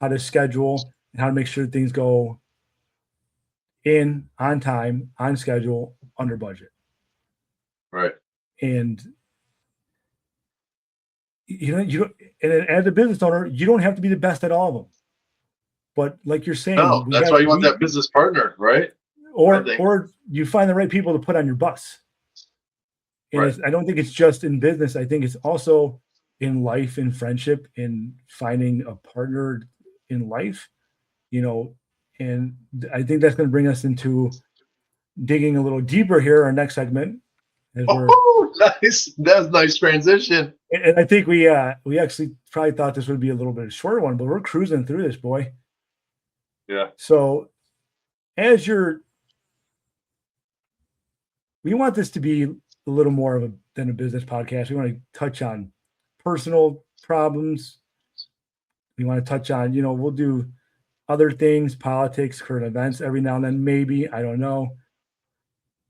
Speaker 2: how to schedule, and how to make sure things go in on time, on schedule, under budget.
Speaker 3: Right.
Speaker 2: And and as a business owner, you don't have to be the best at all of them. But like you're saying,
Speaker 3: that's why you want that business partner, right?
Speaker 2: Or you find the right people to put on your bus. And I don't think it's just in business. I think it's also in life, in friendship, in finding a partner in life, and I think that's going to bring us into digging a little deeper here, our next segment.
Speaker 3: Nice. That's a nice transition.
Speaker 2: And I think we actually probably thought this would be a little bit of a shorter one, but we're cruising through this, boy.
Speaker 3: Yeah.
Speaker 2: So we want this to be a little more than a business podcast. We want to touch on personal problems. We want to touch on, we'll do other things, politics, current events every now and then, maybe, I don't know.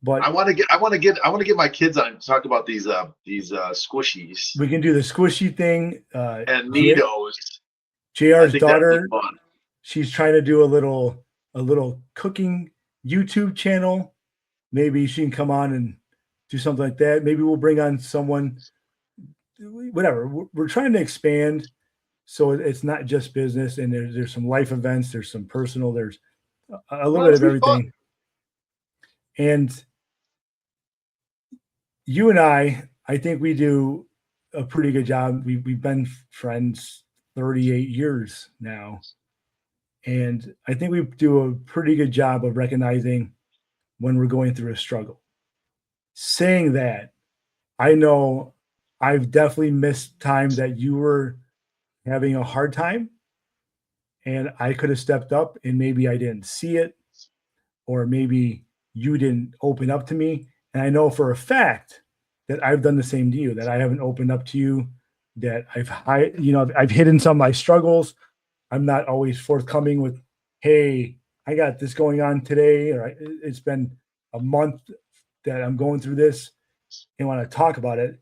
Speaker 2: But
Speaker 3: I want to get my kids on and talk about these squishies.
Speaker 2: We can do the squishy thing.
Speaker 3: And Neatos.
Speaker 2: JR's daughter, she's trying to do a little cooking YouTube channel. Maybe she can come on and do something like that. Maybe we'll bring on someone whatever. We're trying to expand, so it's not just business, and there's some life events, there's some personal, there's a little bit of everything. Fun. And you and I think we do a pretty good job. We've been friends 38 years now. And I think we do a pretty good job of recognizing when we're going through a struggle. Saying that, I know I've definitely missed times that you were having a hard time and I could have stepped up and maybe I didn't see it, or maybe you didn't open up to me. And I know for a fact that I've done the same to you, that I haven't opened up to you, that I've hidden some of my struggles. I'm not always forthcoming with, hey, I got this going on today, or it's been a month that I'm going through this and want to talk about it.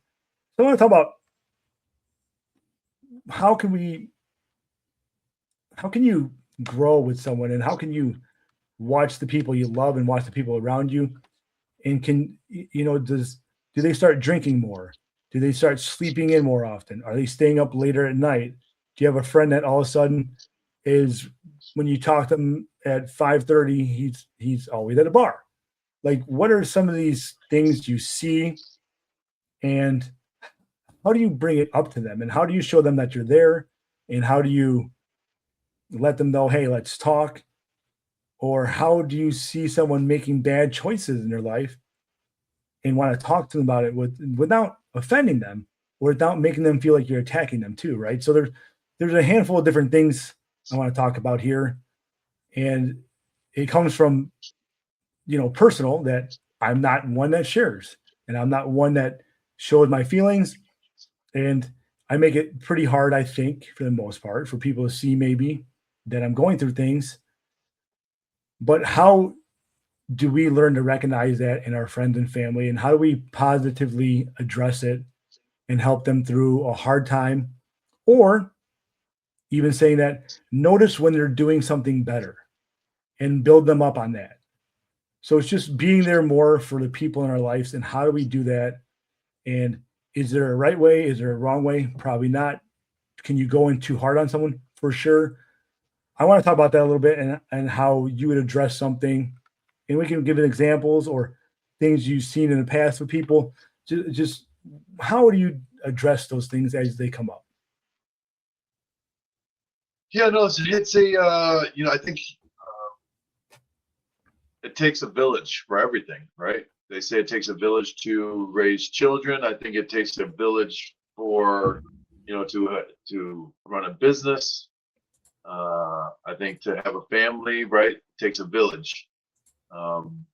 Speaker 2: So I want to talk about how can you grow with someone, and how can you watch the people you love and watch the people around you, and do they start drinking more? Do they start sleeping in more often? Are they staying up later at night? Do you have a friend that all of a sudden is, when you talk to them at 5:30, he's always at a bar? Like, what are some of these things you see, and how do you bring it up to them, and how do you show them that you're there, and how do you let them know, hey, let's talk? Or how do you see someone making bad choices in their life and want to talk to them about it without offending them, or without making them feel like you're attacking them too, right? So there's a handful of different things I want to talk about here. And it comes from, personal, that I'm not one that shares, and I'm not one that shows my feelings. And I make it pretty hard, I think, for the most part, for people to see maybe that I'm going through things. But how do we learn to recognize that in our friends and family? And how do we positively address it and help them through a hard time? Or even saying that, notice when they're doing something better and build them up on that. So it's just being there more for the people in our lives. And how do we do that? And is there a right way? Is there a wrong way? Probably not. Can you go in too hard on someone? For sure. I want to talk about that a little bit, and how you would address something. And we can give it examples or things you've seen in the past with people. Just how do you address those things as they come up?
Speaker 3: Yeah, no, it's I think it takes a village for everything, right? They say it takes a village to raise children. I think it takes a village for, to run a business. I think to have a family, right, it takes a village. And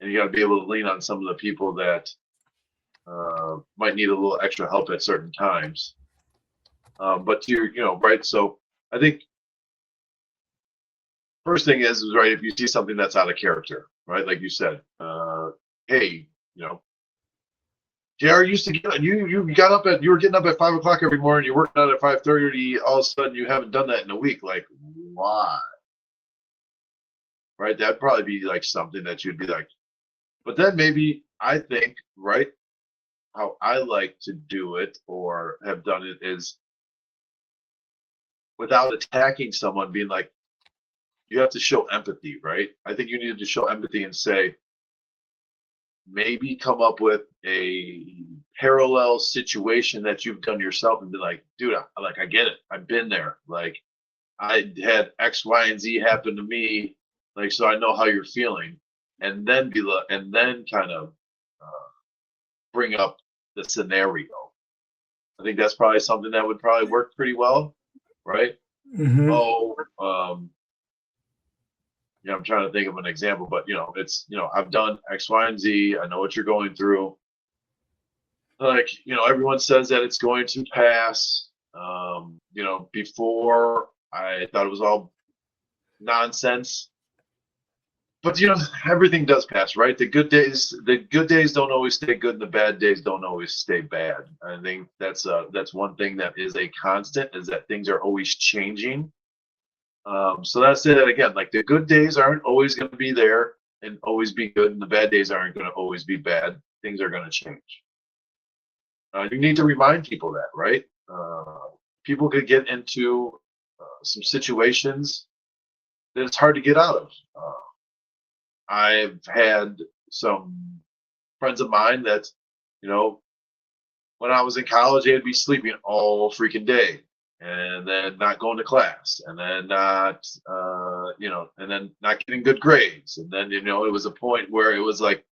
Speaker 3: you got to be able to lean on some of the people that might need a little extra help at certain times. But right. So I think first thing is right, if you see something that's out of character, right, like you said, hey, JR used to get you were getting up at 5 o'clock every morning, you're working out at 5:30, all of a sudden you haven't done that in a week. Like, why? Right? That'd probably be like something that you'd be like, but then maybe I think, right, how I like to do it or have done it is without attacking someone, being like, you have to show empathy, right? I think you needed to show empathy and say, maybe come up with a parallel situation that you've done yourself and be like, dude, I get it. I've been there. Like, I had X, Y, and Z happen to me. Like, so I know how you're feeling. And then kind of bring up the scenario. I think that's probably something that would probably work pretty well, right?
Speaker 2: Mm-hmm.
Speaker 3: I'm trying to think of an example, but it's I've done X, Y, and Z. I know what you're going through. Like, everyone says that it's going to pass. Before I thought it was all nonsense. But everything does pass, right? The good days don't always stay good, and the bad days don't always stay bad. I think that's one thing that is a constant, is that things are always changing. So that's it. Again, like, the good days aren't always going to be there and always be good, and the bad days aren't going to always be bad. Things are going to change. You need to remind people that, right? People could get into some situations that it's hard to get out of. I've had some friends of mine that, you know, when I was in college, they'd be sleeping all freaking day and then not going to class and then not, and then not getting good grades. And then, it was a point where it was like,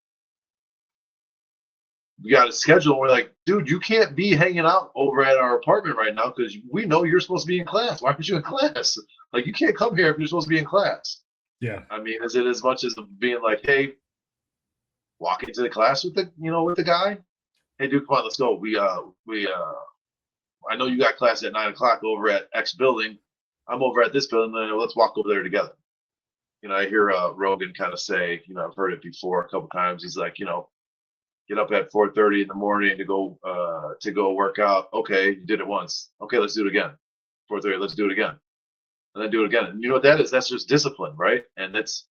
Speaker 3: we got a schedule and we're like, dude, you can't be hanging out over at our apartment right now because we know you're supposed to be in class. Why aren't you in class? Like, you can't come here if you're supposed to be in class.
Speaker 2: Yeah.
Speaker 3: I mean, is it as much as being like, hey, walk into the class with the guy? Hey, dude, come on, let's go. I know you got class at 9:00 over at X building. I'm over at this building. Let's walk over there together. I hear Rogan kind of say, I've heard it before a couple times. He's like, get up at 4:30 in the morning to go work out. Okay, you did it once. Okay, let's do it again. 4:30, let's do it again, and then do it again. And you know what that is? That's just discipline, right? And that's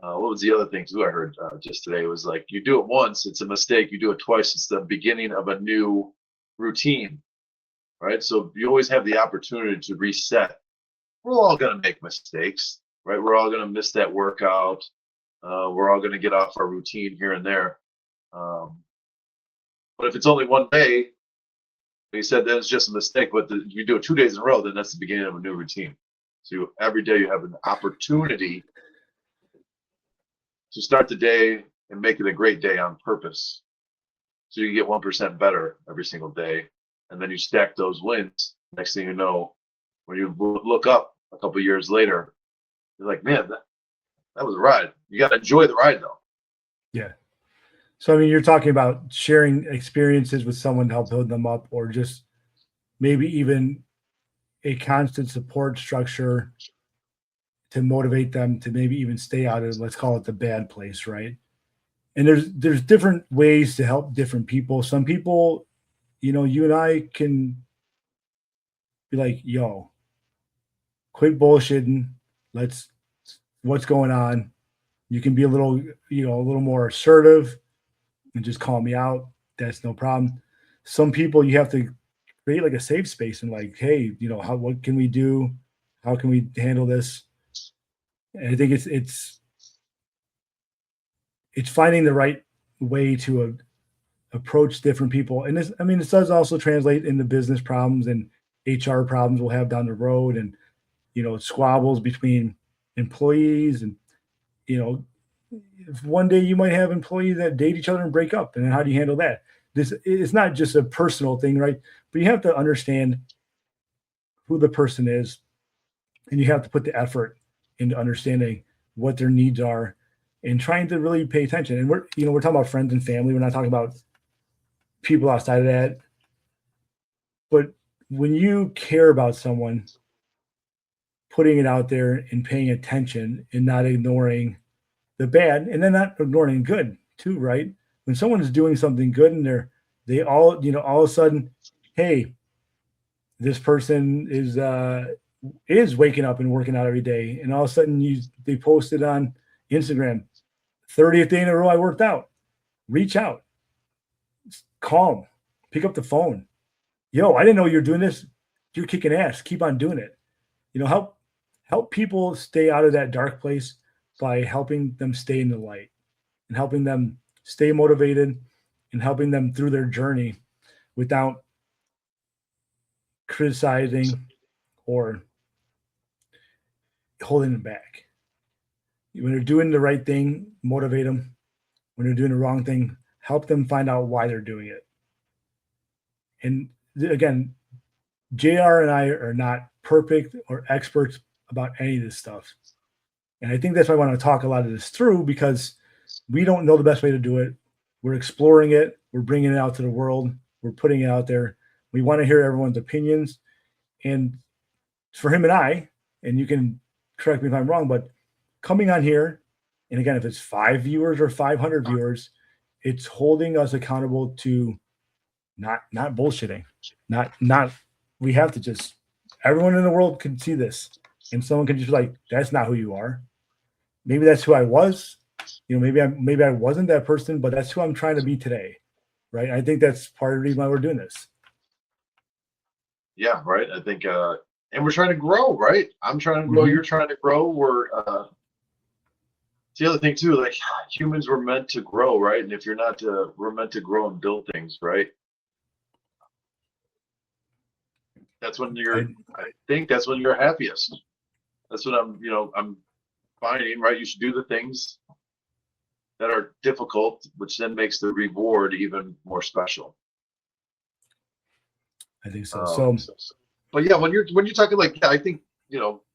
Speaker 3: what was the other thing too? I heard just today was like, you do it once, it's a mistake. You do it twice, it's the beginning of a new routine, right? So you always have the opportunity to reset. We're all going to make mistakes, right? We're all going to miss that workout. We're all going to get off our routine here and there. But if it's only one day, he said that it's just a mistake. But you do it 2 days in a row, then that's the beginning of a new routine. So every day you have an opportunity to start the day and make it a great day on purpose. So you get 1% better every single day. And then you stack those wins. Next thing you know, when you look up a couple of years later, you're like, man, that was a ride. You got to enjoy the ride, though.
Speaker 2: Yeah. So, I mean, you're talking about sharing experiences with someone to help build them up, or just maybe even a constant support structure to motivate them to maybe even stay out of, let's call it, the bad place, right? And there's different ways to help different people. Some people, you and I can be like, yo, quit bullshitting. What's going on? You can be a little more assertive and just call me out. That's no problem. Some people you have to create like a safe space and like, hey, what can we do? How can we handle this? And I think it's finding the right way to approach different people. And this does also translate into business problems and HR problems we'll have down the road, and squabbles between employees, and if one day you might have employees that date each other and break up, and then how do you handle that? This is not just a personal thing, right? But you have to understand who the person is, and you have to put the effort into understanding what their needs are and trying to really pay attention. And we're talking about friends and family. We're not talking about people outside of that. But when you care about someone, putting it out there and paying attention and not ignoring the bad, and then not ignoring good too, right? When someone's doing something good and they all of a sudden, hey, this person is waking up and working out every day, and all of a sudden they posted on Instagram, 30th day in a row I worked out. Reach out, call them, pick up the phone. Yo, I didn't know you're doing this. You're kicking ass. Keep on doing it. Help people stay out of that dark place by helping them stay in the light and helping them stay motivated and helping them through their journey without criticizing or holding them back. When they're doing the right thing, motivate them. When they're doing the wrong thing, help them find out why they're doing it. And again, JR and I are not perfect or experts about any of this stuff. And I think that's why I want to talk a lot of this through, because we don't know the best way to do it. We're exploring it. We're bringing it out to the world. We're putting it out there. We want to hear everyone's opinions. And for him and I, and you can correct me if I'm wrong, but coming on here, and again, if it's 5 viewers or 500 viewers, it's holding us accountable to not bullshitting. Not we have to just, everyone in the world can see this. And someone can just be like, that's not who you are. Maybe that's who I was. Maybe I wasn't that person, but that's who I'm trying to be today. right? I think that's part of the reason why we're doing this.
Speaker 3: Yeah, right. I think, and we're trying to grow, right? I'm trying to grow.
Speaker 2: Mm-hmm.
Speaker 3: You're trying to grow. It's the other thing too. Like humans were meant to grow, right? And if you're not, we're meant to grow and build things, right? That's when I think that's when you're happiest. That's what I'm finding, right? You should do the things that are difficult, which then makes the reward even more special.
Speaker 2: I think so.
Speaker 3: But yeah, when you're talking like, yeah, I think,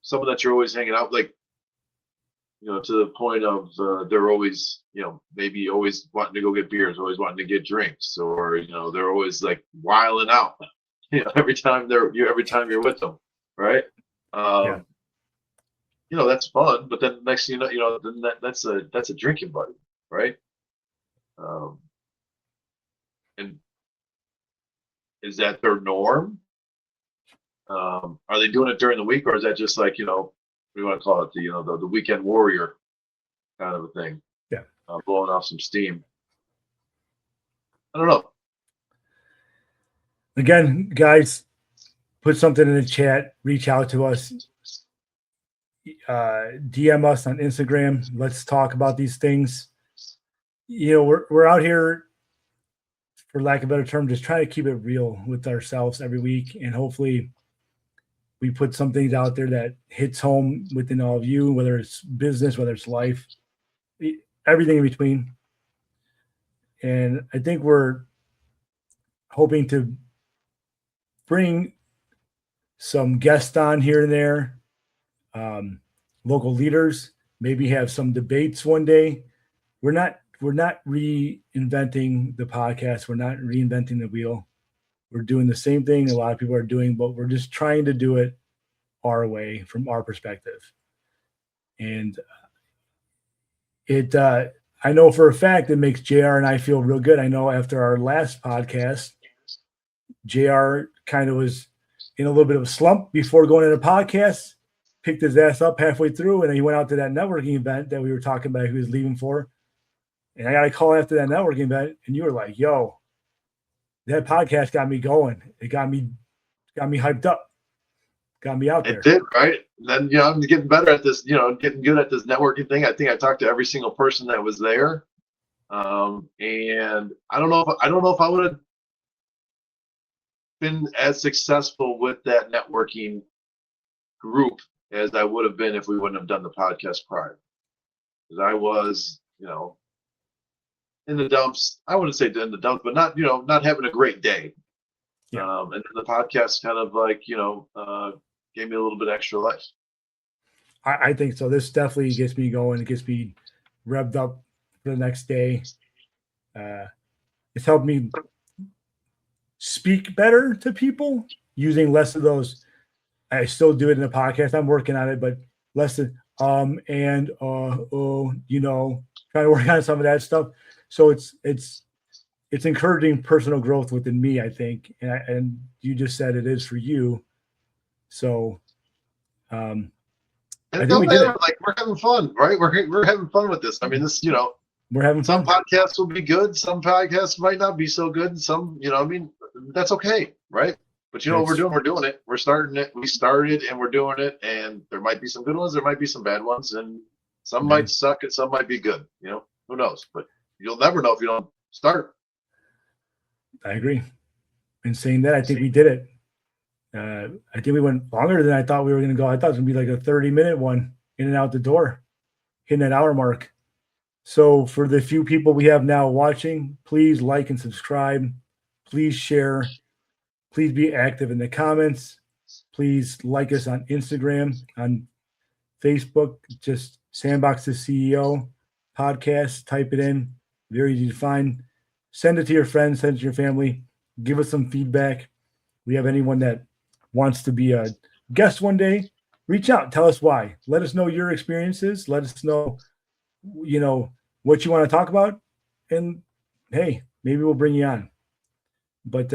Speaker 3: someone that you're always hanging out, like, to the point of they're always, maybe always wanting to go get beers, always wanting to get drinks, or they're always like wiling out, every time you're with them, right?
Speaker 2: Yeah.
Speaker 3: That's fun. But then next thing then that's a drinking buddy, right? And is that their norm? Are they doing it during the week, or is that just like, what do you want to call it, the weekend warrior kind of a thing?
Speaker 2: Yeah.
Speaker 3: Blowing off some steam. I don't know.
Speaker 2: Again, guys, put something in the chat. Reach out to us. DM us on Instagram. Let's talk about these things. We're out here, for lack of a better term, just trying to keep it real with ourselves every week, and hopefully we put some things out there that hits home within all of you, whether it's business, whether it's life, everything in between. And I think we're hoping to bring some guests on here and there, local leaders, maybe have some debates one day. We're not reinventing the podcast. We're not reinventing the wheel. We're doing the same thing a lot of people are doing, but we're just trying to do it our way from our perspective. And I know for a fact it makes JR and I feel real good. I know after our last podcast, JR kind of was in a little bit of a slump before going into podcast, picked his ass up halfway through, and then he went out to that networking event that we were talking about he was leaving for. And I got a call after that networking event, and you were like, yo, that podcast got me going. It got me hyped up. Got me out there.
Speaker 3: It did, right? And then, I'm getting better at this, getting good at this networking thing. I think I talked to every single person that was there. And I don't know if I would have been as successful with that networking group as I would have been if we wouldn't have done the podcast prior. Because I was, in the dumps. I wouldn't say in the dumps, but not having a great day.
Speaker 2: Yeah.
Speaker 3: And then the podcast kind of like, gave me a little bit extra life.
Speaker 2: I think so. This definitely gets me going. It gets me revved up for the next day. It's helped me speak better to people, using less of those. I still do it in the podcast. I'm working on it, but less than and trying to work on some of that stuff. So it's encouraging personal growth within me, I think. And you just said it is for you. So
Speaker 3: and
Speaker 2: I think we did it.
Speaker 3: Like, we're having fun, right? We're having fun with this. I mean, this,
Speaker 2: we're having
Speaker 3: some
Speaker 2: fun.
Speaker 3: podcasts will be good, some podcasts might not be so good, some, that's okay, right? But what we're doing? We're doing it. We're starting it. We started and we're doing it. And there might be some good ones, there might be some bad ones, and some might suck and some might be good. Who knows? But you'll never know if you don't start.
Speaker 2: I agree. In saying that, I think we did it. I think we went longer than I thought we were going to go. I thought it was going to be like a 30-minute one, in and out the door, hitting that hour mark. So for the few people we have now watching, please like and subscribe. Please share. Please be active in the comments. Please like us on Instagram, on Facebook, just Sandbox the CEO podcast. Type it in. Very easy to find. Send it to your friends, send it to your family. Give us some feedback. We have anyone that wants to be a guest one day, reach out. Tell us why. Let us know your experiences. Let us know, what you want to talk about. And, hey, maybe we'll bring you on. But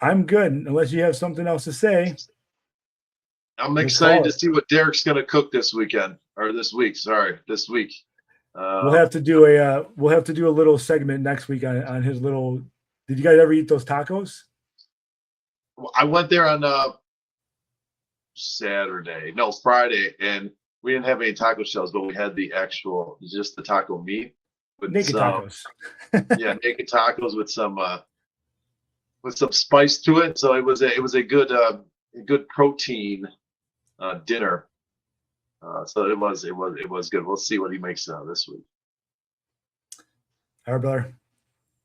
Speaker 2: I'm good, unless you have something else to say.
Speaker 3: I'm excited to see what Derek's going to cook this weekend. Or this week. Sorry, this week.
Speaker 2: We'll have to do a little segment next week on his little. Did you guys ever eat those tacos?
Speaker 3: I went there on Friday, and we didn't have any taco shells, but we had just the taco meat with
Speaker 2: naked tacos.
Speaker 3: Naked tacos with some spice to it. So it was a good protein dinner. So it was good. We'll see what he makes this week.
Speaker 2: All right, brother.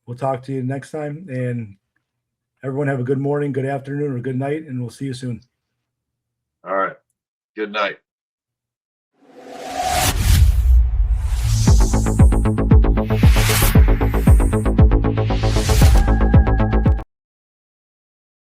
Speaker 2: We'll talk to you next time, and everyone have a good morning, good afternoon, or good night, and we'll see you soon.
Speaker 3: All right. Good night.